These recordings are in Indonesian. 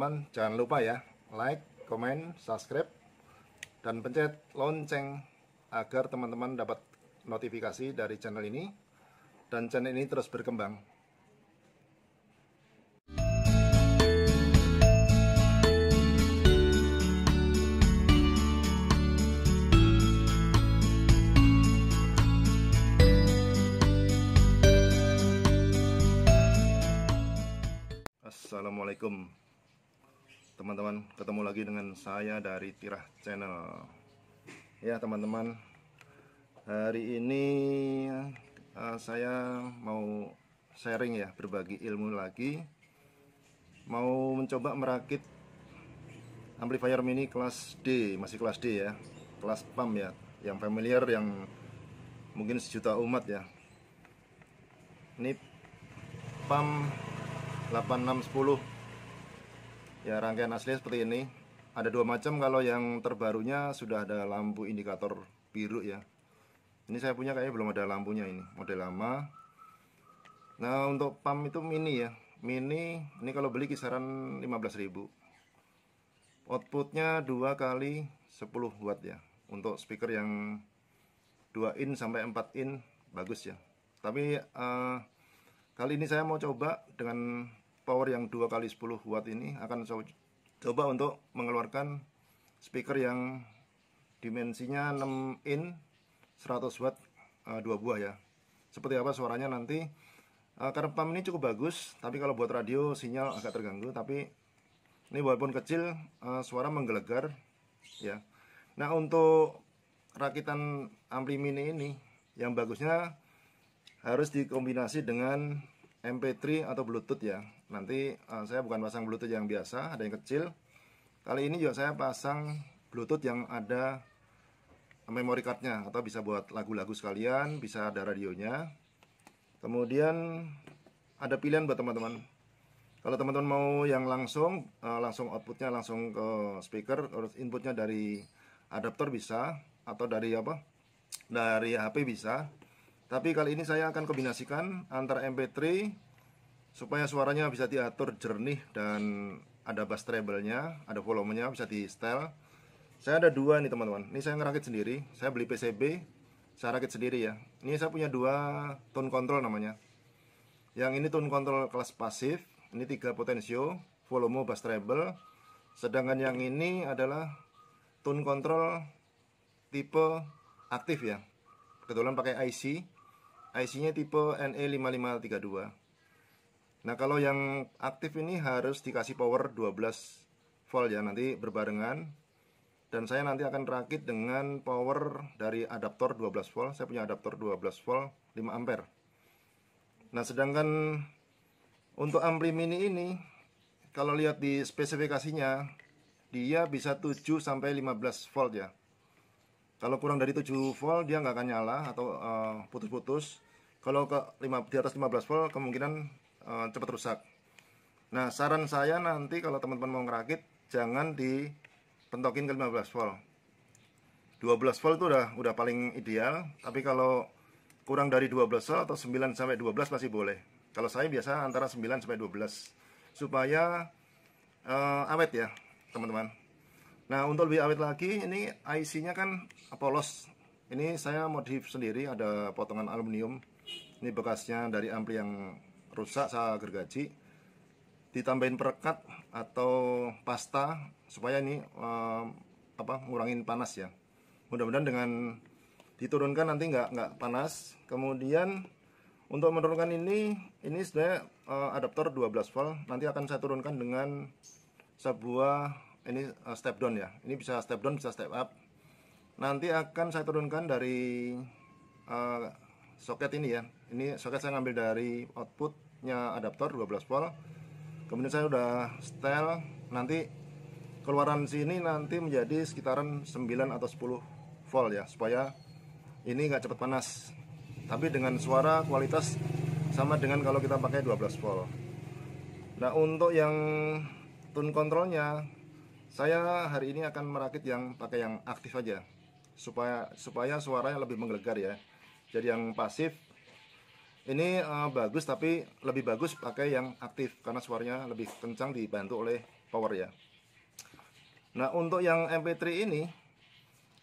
teman-teman jangan lupa ya like, komen, subscribe, dan pencet lonceng agar teman-teman dapat notifikasi dari channel ini dan channel ini terus berkembang. Assalamualaikum teman-teman, ketemu lagi dengan saya dari Tirah Channel. Ya teman-teman, hari ini saya mau sharing ya, berbagi ilmu lagi. Mau mencoba merakit amplifier mini kelas D, masih kelas D ya, kelas PAM ya, yang familiar, yang mungkin sejuta umat ya. Ini PAM 8610 ya, rangkaian asli seperti ini. Ada dua macam, kalau yang terbarunya sudah ada lampu indikator biru ya. Ini saya punya kayaknya belum ada lampunya, ini model lama. Nah untuk PAM itu mini ya, mini ini kalau beli kisaran 15.000. Outputnya 2 kali 10 watt ya, untuk speaker yang 2 in sampai 4 in bagus ya. Tapi kali ini saya mau coba dengan power yang 2 kali 10 watt ini, akan coba untuk mengeluarkan speaker yang dimensinya 6 in 100 watt, 2 buah ya. Seperti apa suaranya nanti. Karena PAM ini cukup bagus, tapi kalau buat radio sinyal agak terganggu. Tapi ini walaupun kecil, suara menggelegar ya. Nah untuk rakitan ampli mini ini, yang bagusnya harus dikombinasi dengan MP3 atau Bluetooth ya. Nanti saya bukan pasang Bluetooth yang biasa, ada yang kecil. Kali ini juga saya pasang Bluetooth yang ada memory cardnya, atau bisa buat lagu-lagu sekalian, bisa ada radionya. Kemudian ada pilihan buat teman-teman. Kalau teman-teman mau yang langsung outputnya langsung ke speaker, terus inputnya dari adaptor bisa, atau dari dari HP bisa. Tapi kali ini saya akan kombinasikan antara MP3 supaya suaranya bisa diatur jernih dan ada bass treble-nya, ada volumenya, bisa di setel. Saya ada dua nih teman-teman. Ini saya ngerakit sendiri. Saya beli PCB, saya rakit sendiri ya. Ini saya punya dua tone control namanya. Yang ini tone control kelas pasif. Ini 3 potensio, volume, bass treble. Sedangkan yang ini adalah tone control tipe aktif ya. Kebetulan pakai IC-nya tipe NE5532. Nah kalau yang aktif ini harus dikasih power 12 volt ya, nanti berbarengan. Dan saya nanti akan rakit dengan power dari adaptor 12 volt. Saya punya adaptor 12 volt 5 ampere. Nah sedangkan untuk ampli mini ini, kalau lihat di spesifikasinya, dia bisa 7 sampai 15 volt ya. Kalau kurang dari 7 volt dia nggak akan nyala atau putus-putus. Kalau di atas 15 volt kemungkinan cepat rusak. Nah saran saya nanti kalau teman-teman mau ngerakit, jangan dipentokin ke 15 volt. 12 volt itu udah paling ideal. Tapi kalau kurang dari 12 volt atau 9 sampai 12 masih boleh. Kalau saya biasa antara 9 sampai 12 supaya awet ya teman-teman. Nah untuk lebih awet lagi, ini IC-nya kan polos. Ini saya modif sendiri, ada potongan aluminium. Ini bekasnya dari ampli yang rusak, saya gergaji. Ditambahin perekat atau pasta supaya ini ngurangin panas ya. Mudah-mudahan dengan diturunkan nanti nggak panas. Kemudian untuk menurunkan ini sebenarnya adaptor 12 volt. Nanti akan saya turunkan dengan sebuah step down ya. Ini bisa step down, bisa step up. Nanti akan saya turunkan dari soket ini ya. Ini soket saya ngambil dari outputnya adaptor 12 volt. Kemudian saya udah setel. Nanti keluaran sini nanti menjadi sekitaran 9 atau 10 volt ya, supaya ini nggak cepat panas. Tapi dengan suara kualitas sama dengan kalau kita pakai 12 volt. Nah untuk yang tone controlnya, saya hari ini akan merakit yang pakai yang aktif aja, supaya suaranya lebih menggelegar ya. Jadi yang pasif Ini bagus, tapi lebih bagus pakai yang aktif karena suaranya lebih kencang dibantu oleh power ya. Nah, untuk yang MP3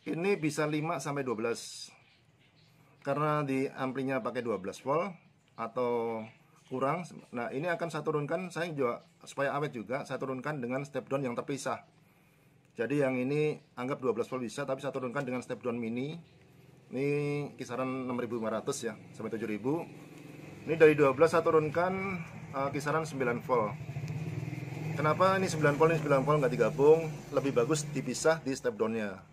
ini bisa 5 sampai 12. Karena di amplinya pakai 12 volt atau kurang. Nah, ini akan saya turunkan, saya juga supaya awet juga, saya turunkan dengan step down yang terpisah. Jadi yang ini anggap 12 volt bisa, tapi saya turunkan dengan step down mini. Ini kisaran 6.500 ya, sampai 7.000. Ini dari 12 saya turunkan kisaran 9 volt. Kenapa ini 9 volt, ini 9 volt nggak digabung? Lebih bagus dipisah di step downnya.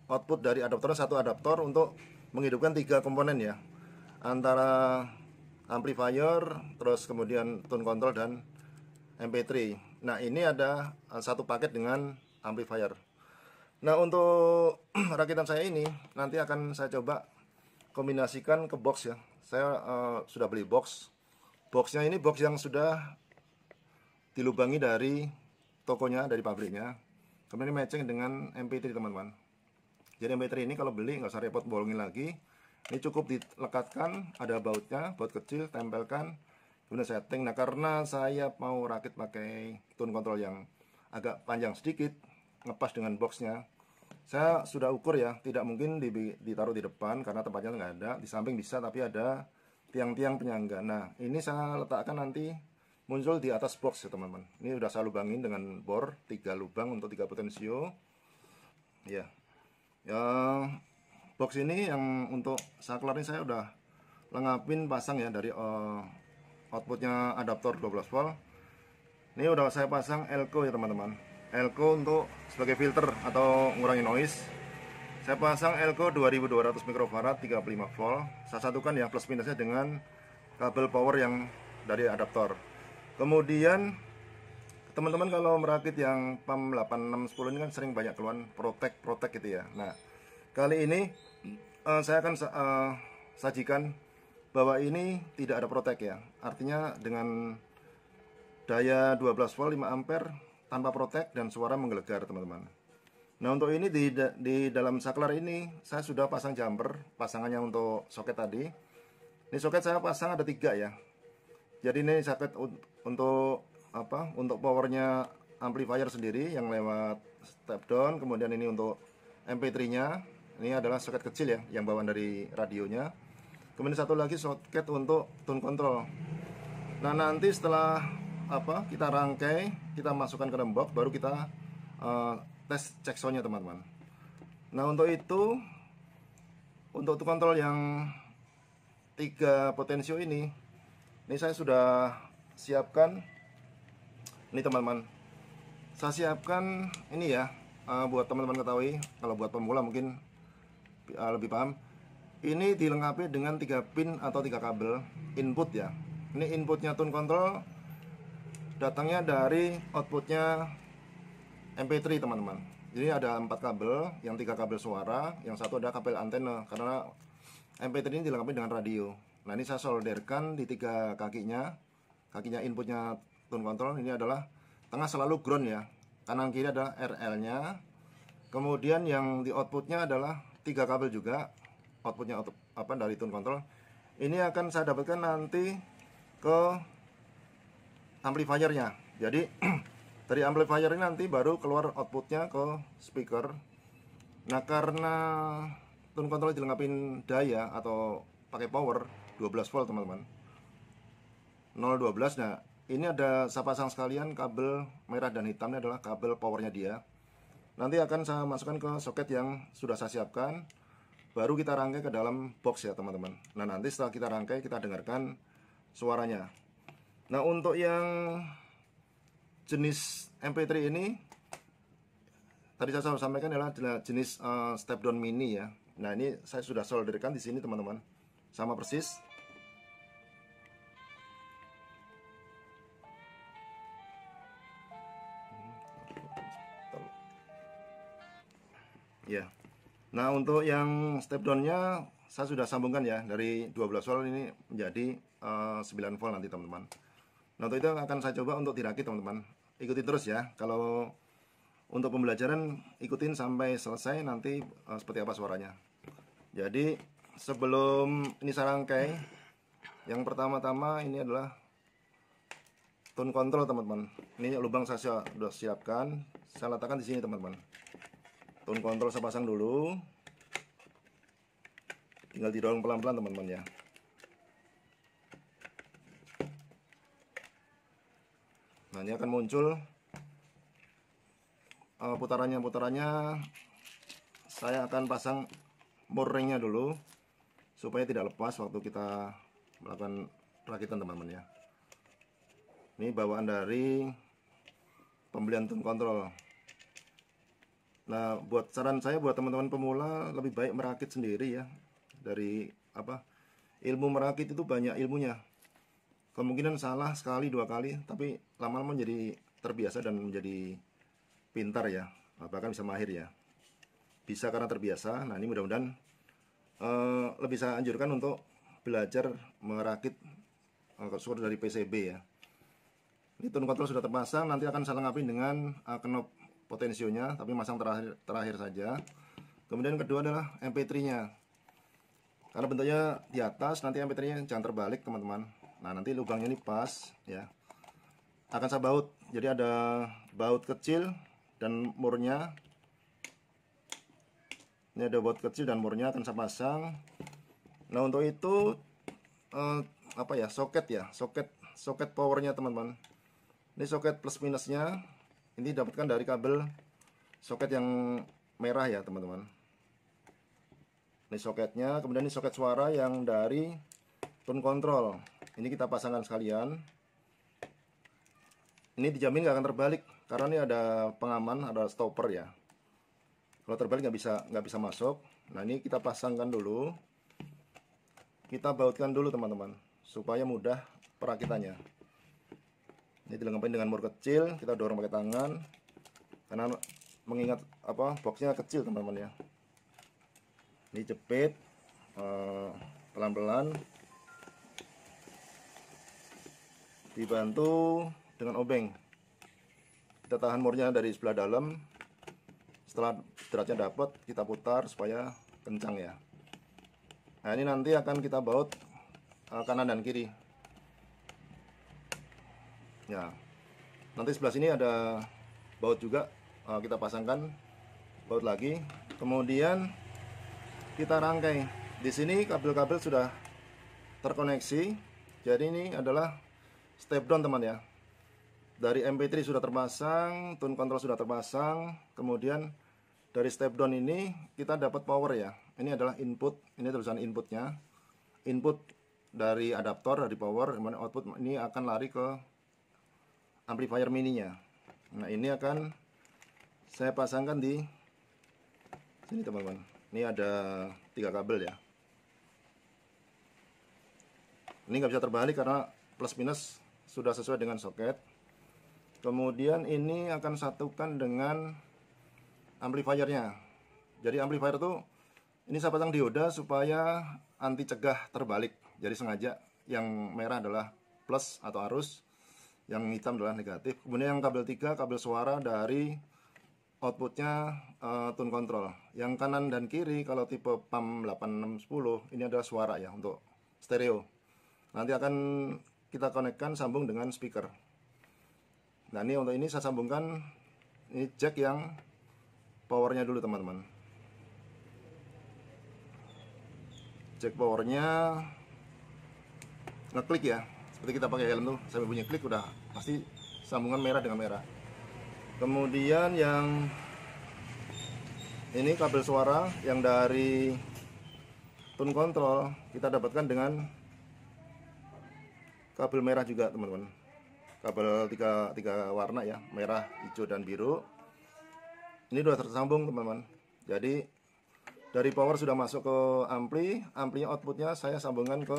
Output dari adaptornya satu adaptor untuk menghidupkan 3 komponen ya, antara amplifier, terus kemudian tone control dan MP3. Nah, ini ada satu paket dengan amplifier. Nah, untuk rakitan saya ini nanti akan saya coba kombinasikan ke box ya. Saya sudah beli box. Boxnya ini box yang sudah dilubangi dari tokonya, dari pabriknya. Kemudian ini matching dengan MP3 teman-teman. Jadi MP3 ini kalau beli nggak usah repot bolongin lagi. Ini cukup dilekatkan, ada bautnya, baut kecil, tempelkan, kemudian setting. Nah, karena saya mau rakit pakai tone control yang agak panjang sedikit, ngepas dengan boxnya, saya sudah ukur ya, tidak mungkin ditaruh di depan karena tempatnya nggak ada. Di samping bisa, tapi ada tiang-tiang penyangga. Nah, ini saya letakkan nanti muncul di atas box ya teman-teman. Ini udah saya lubangin dengan bor 3 lubang untuk 3 potensio. Ya. Box ini yang untuk saklar ini saya udah lengapin pasang ya, dari outputnya adaptor 12 volt. Ini udah saya pasang elko ya teman-teman. Elko untuk sebagai filter atau ngurangi noise. Saya pasang elko 2200 mikrofarad 35 volt. Saya satukan ya plus minusnya dengan kabel power yang dari adaptor. Kemudian teman-teman kalau merakit yang PAM 8610 ini kan sering banyak keluhan protek gitu ya. Nah, kali ini saya akan sajikan bahwa ini tidak ada protek ya. Artinya dengan daya 12 volt 5 ampere tanpa protek dan suara menggelegar teman-teman. Nah, untuk ini di dalam saklar ini saya sudah pasang jumper, pasangannya untuk soket tadi. Ini soket saya pasang ada 3 ya. Jadi ini soket untuk apa? Untuk powernya amplifier sendiri yang lewat step down, kemudian ini untuk MP3-nya. Ini adalah soket kecil ya, yang bawaan dari radionya. Kemudian satu lagi soket untuk tone control. Nah, nanti setelah kita rangkai, kita masukkan ke dalam box, baru kita tes cek soundnya teman-teman. Nah, untuk itu, untuk tone control yang 3 potensio ini saya sudah siapkan. Ini teman-teman, saya siapkan ini ya, buat teman-teman ketahui. Kalau buat pemula mungkin lebih paham. Ini dilengkapi dengan 3 pin atau 3 kabel input ya. Ini inputnya tone control, datangnya dari outputnya MP3 teman-teman. Jadi ada 4 kabel, yang 3 kabel suara, yang satu ada kabel antena, karena MP3 ini dilengkapi dengan radio. Nah, ini saya solderkan di 3 kakinya inputnya tone control. Ini adalah tengah selalu ground ya, kanan kiri ada RL-nya. Kemudian yang di outputnya adalah 3 kabel juga, outputnya dari tone control. Ini akan saya dapatkan nanti ke amplifiernya. Jadi dari amplifier ini nanti baru keluar outputnya ke speaker. Nah, karena tone control dilengkapin daya atau pakai power 12 volt teman-teman, 012. Nah, ini ada saya pasang sekalian kabel merah dan hitamnya adalah kabel powernya dia. Nanti akan saya masukkan ke soket yang sudah saya siapkan, baru kita rangkai ke dalam box ya teman-teman. Nah, nanti setelah kita rangkai, kita dengarkan suaranya. Nah, untuk yang jenis MP3 ini tadi saya sampaikan adalah jenis step down mini ya. Nah, ini saya sudah solderkan di sini teman-teman, sama persis. Ya. Nah, untuk yang step down-nya saya sudah sambungkan ya, dari 12 volt ini menjadi 9 volt nanti teman-teman. Nah, untuk itu akan saya coba untuk dirakit teman-teman. Ikuti terus ya. Kalau untuk pembelajaran ikutin sampai selesai nanti seperti apa suaranya. Jadi sebelum ini saya rangkai, Yang pertama-tama ini adalah tone control teman-teman. Ini lubang saya sudah siapkan, saya letakkan di sini teman-teman. Tone control saya pasang dulu, tinggal didorong pelan-pelan teman-teman ya. Nah, ini akan muncul putarannya saya akan pasang mooringnya dulu supaya tidak lepas waktu kita melakukan perakitan teman-teman ya. Ini bawaan dari pembelian tone control. Nah, buat saran saya buat teman-teman pemula lebih baik merakit sendiri ya. Dari ilmu merakit itu banyak ilmunya. Kemungkinan salah sekali 2 kali, tapi lama-lama menjadi terbiasa dan menjadi pintar ya, bahkan bisa mahir ya. Bisa karena terbiasa. Nah, ini mudah-mudahan lebih saya anjurkan untuk belajar merakit suara dari PCB ya. Ini tone control sudah terpasang, nanti akan saya lengkapi dengan knob potensionya, tapi masang terakhir saja. Kemudian kedua adalah MP3-nya. Karena bentuknya di atas, nanti MP3-nya jangan terbalik teman-teman. Nah, nanti lubangnya ini pas ya. Akan saya baut. Jadi ada baut kecil dan murnya. Ini ada baut kecil dan murnya akan saya pasang. Nah, untuk itu soket powernya teman-teman. Ini soket plus minusnya. Ini dapatkan dari kabel soket yang merah ya teman-teman. Ini soketnya. Kemudian ini soket suara yang dari tone control. Ini kita pasangkan sekalian. Ini dijamin nggak akan terbalik karena ini ada pengaman, ada stopper ya. Kalau terbalik nggak bisa masuk. Nah, ini kita pasangkan dulu. Kita bautkan dulu teman-teman supaya mudah perakitannya. Ini dilengkapi dengan mur kecil, kita dorong pakai tangan karena mengingat boxnya kecil teman-teman ya. Ini jepit pelan-pelan, dibantu dengan obeng. Kita tahan murnya dari sebelah dalam. Setelah derajatnya dapat, kita putar supaya kencang ya. Nah, ini nanti akan kita baut kanan dan kiri ya. Nanti sebelah sini ada baut juga, kita pasangkan baut lagi. Kemudian kita rangkai. Di sini kabel-kabel sudah terkoneksi. Jadi ini adalah step down teman ya. Dari MP3 sudah terpasang, tone control sudah terpasang. Kemudian dari step down ini kita dapat power ya. Ini adalah input, ini tulisan inputnya. Input dari adaptor dari power, kemudian output ini akan lari ke amplifier mininya. Nah, ini akan saya pasangkan di sini teman-teman. Ini ada 3 kabel ya. Ini nggak bisa terbalik karena plus minus sudah sesuai dengan soket. Kemudian ini akan satukan dengan amplifiernya. Jadi amplifier itu ini saya pasang dioda supaya anti cegah terbalik. Jadi sengaja yang merah adalah plus atau arus, yang hitam adalah negatif. Kemudian yang kabel 3 kabel suara dari outputnya tone control. Yang kanan dan kiri kalau tipe PAM 8610 ini adalah suara ya untuk stereo. Nanti akan kita konekkan sambung dengan speaker. Nah, ini untuk ini saya sambungkan ini jack yang powernya dulu teman-teman. Jack powernya ngeklik ya, seperti kita pakai helm tuh sampai bunyi klik udah pasti sambungan merah dengan merah. Kemudian yang ini kabel suara yang dari tone control kita dapatkan dengan kabel merah juga teman-teman. Kabel tiga warna ya, merah, hijau dan biru. Ini sudah tersambung teman-teman. Jadi dari power sudah masuk ke amplinya outputnya saya sambungkan ke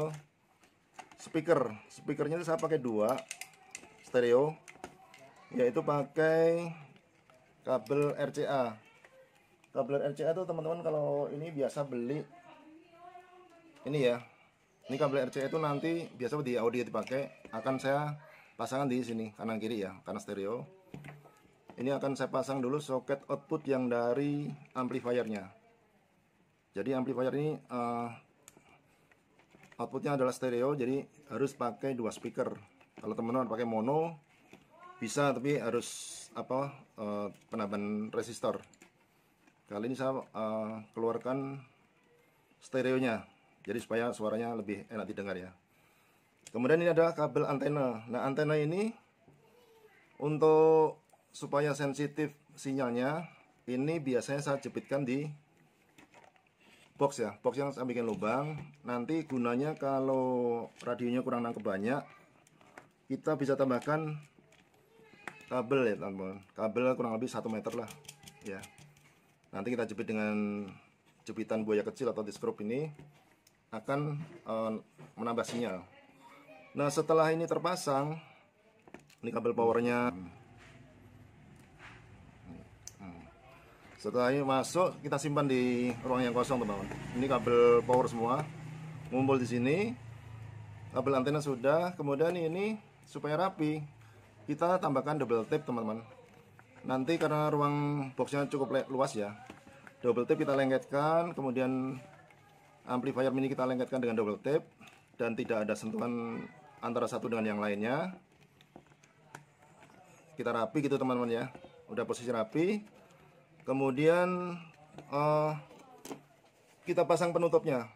speaker. Speakernya saya pakai 2 stereo, yaitu pakai kabel RCA. Kabel RCA itu teman-teman kalau ini biasa beli ini ya. Ini kabel RCA itu nanti biasa di audio dipakai, akan saya pasangkan di sini kanan kiri ya, karena stereo. Ini akan saya pasang dulu soket output yang dari amplifiernya. Jadi amplifier ini outputnya adalah stereo, jadi harus pakai 2 speaker. Kalau teman-teman pakai mono bisa, tapi harus penambahan resistor. Kali ini saya keluarkan stereonya, jadi supaya suaranya lebih enak didengar ya. Kemudian ini adalah kabel antena. Nah, antena ini untuk supaya sensitif sinyalnya, ini biasanya saya jepitkan di box ya, box yang saya bikin lubang. Nanti gunanya kalau radionya kurang nangkep banyak, kita bisa tambahkan kabel ya teman-teman. Kabel kurang lebih 1 meter lah ya. Nanti kita jepit dengan jepitan buaya kecil atau diskrup, ini akan menambah sinyal. Nah, setelah ini terpasang, ini kabel powernya. Setelah ini masuk, kita simpan di ruang yang kosong teman-teman. Ini kabel power semua ngumpul di sini. Kabel antena sudah. Kemudian ini supaya rapi, kita tambahkan double tape teman-teman. Nanti karena ruang boxnya cukup luas ya, double tape kita lengketkan. Kemudian amplifier mini kita lengketkan dengan double tape, dan tidak ada sentuhan antara satu dengan yang lainnya. Kita rapi gitu teman-teman ya. Udah posisi rapi. Kemudian kita pasang penutupnya.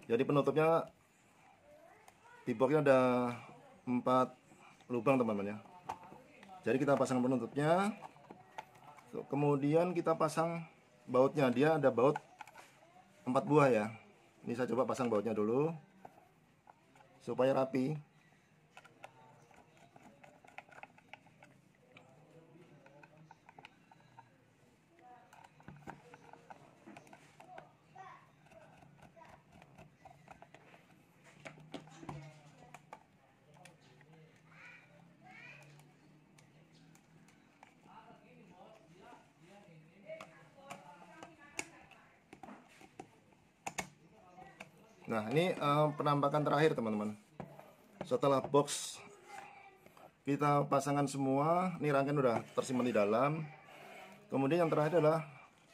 Jadi penutupnya di boxnya ada 4 lubang teman-teman ya. Jadi kita pasang penutupnya. Kemudian kita pasang bautnya. Dia ada baut 4 buah ya. Ini saya coba pasang bautnya dulu supaya rapi. Nah, ini penampakan terakhir teman-teman. Setelah box kita pasangkan semua, ini rangkaian udah tersimpan di dalam. Kemudian yang terakhir adalah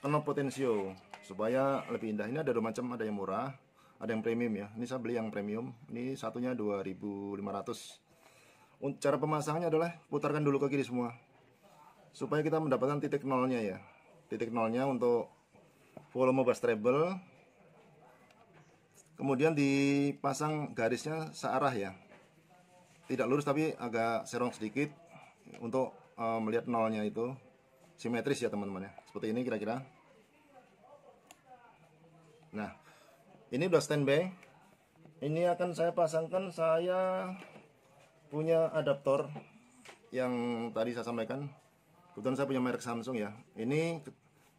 knob potensio supaya lebih indah. Ini ada 2 macam, ada yang murah, ada yang premium ya. Ini saya beli yang premium. Ini satunya 2.500. Cara pemasangannya adalah putarkan dulu ke kiri semua supaya kita mendapatkan titik nolnya ya. Titik nolnya untuk volume bass treble. Kemudian dipasang garisnya searah ya, tidak lurus tapi agak serong sedikit untuk melihat nolnya itu simetris ya teman-teman ya. Seperti ini kira-kira. Nah, ini udah standby. Ini akan saya pasangkan, saya punya adaptor yang tadi saya sampaikan. Kebetulan saya punya merek Samsung ya. Ini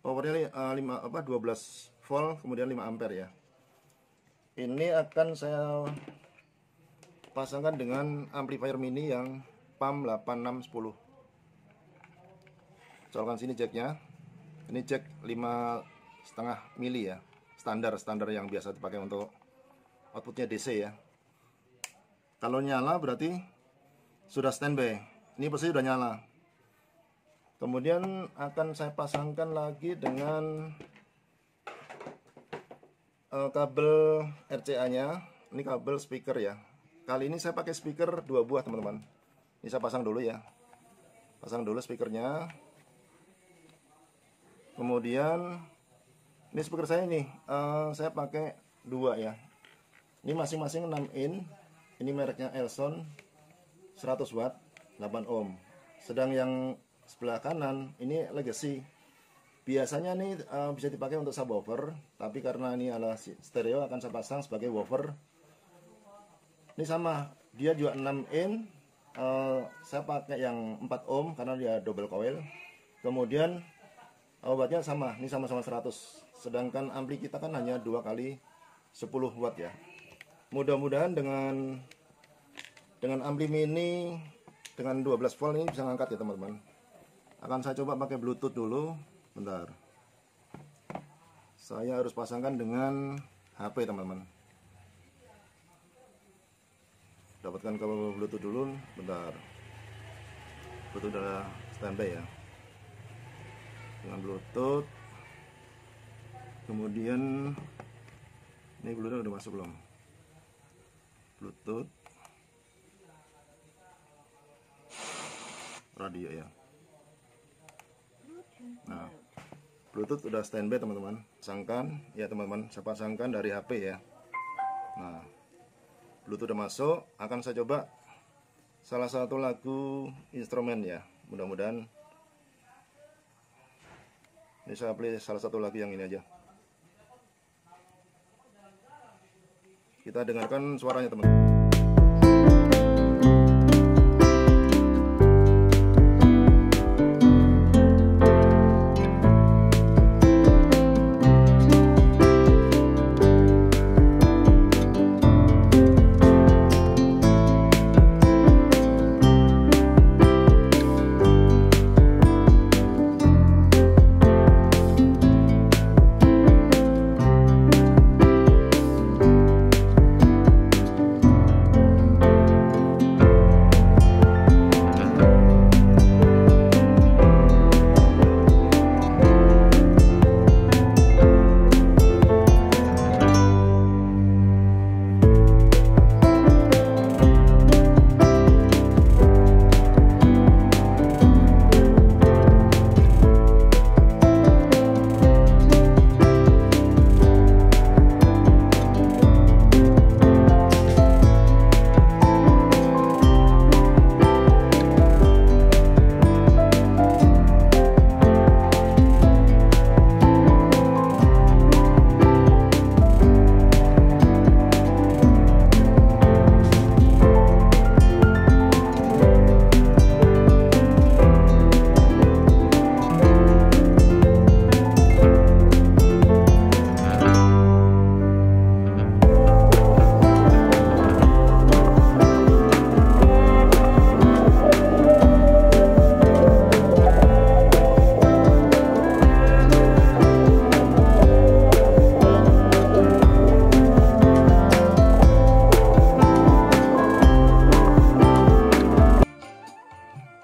powernya 12 volt kemudian 5 ampere ya. Ini akan saya pasangkan dengan amplifier mini yang PAM 8610. Colokan sini jacknya. Ini jack 5,5 mili ya. Standar yang biasa dipakai untuk outputnya DC ya. Kalau nyala berarti sudah standby. Ini posisi sudah nyala. Kemudian akan saya pasangkan lagi dengan kabel RCA-nya. Ini kabel speaker ya. Kali ini saya pakai speaker 2 buah teman-teman. Ini saya pasang dulu ya. Pasang dulu speakernya. Kemudian ini speaker saya nih, saya pakai 2 ya. Ini masing-masing 6 in. Ini mereknya Elson, 100 watt, 8 ohm. Sedang yang sebelah kanan ini Legacy. Biasanya nih bisa dipakai untuk subwoofer, tapi karena ini adalah stereo akan saya pasang sebagai woofer. Ini sama, dia juga 6 in. Saya pakai yang 4 ohm karena dia double coil. Kemudian obatnya sama, ini sama-sama 100. Sedangkan ampli kita kan hanya 2 kali 10 watt ya. Mudah-mudahan dengan ampli mini dengan 12 volt ini bisa ngangkat ya teman-teman. Akan saya coba pakai Bluetooth dulu. Bentar, saya harus pasangkan dengan HP teman-teman. Dapatkan kabel Bluetooth dulu. Bentar, Bluetooth udah standby ya. Dengan Bluetooth. Kemudian ini Bluetooth udah masuk belum? Bluetooth, radio ya. Nah, Bluetooth udah standby teman-teman. Pasangkan ya teman-teman, saya pasangkan dari HP ya. Nah, Bluetooth udah masuk. Akan saya coba salah satu lagu instrumen ya. Mudah-mudahan ini saya play salah satu lagu yang ini aja. Kita dengarkan suaranya teman-teman.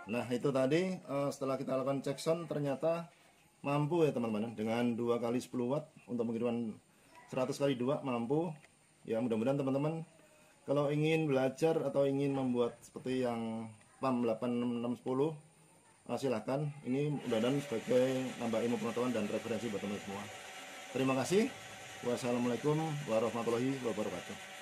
Nah itu tadi setelah kita lakukan cek sound ternyata mampu ya teman-teman, dengan 2 kali 10 watt untuk menghidupkan 100 kali 2 mampu ya. Mudah-mudahan teman-teman kalau ingin belajar atau ingin membuat seperti yang PAM 8610 silahkan. Ini mudah-mudahan sebagai nambah ilmu pengetahuan dan referensi buat teman-teman semua. Terima kasih. Wassalamualaikum warahmatullahi wabarakatuh.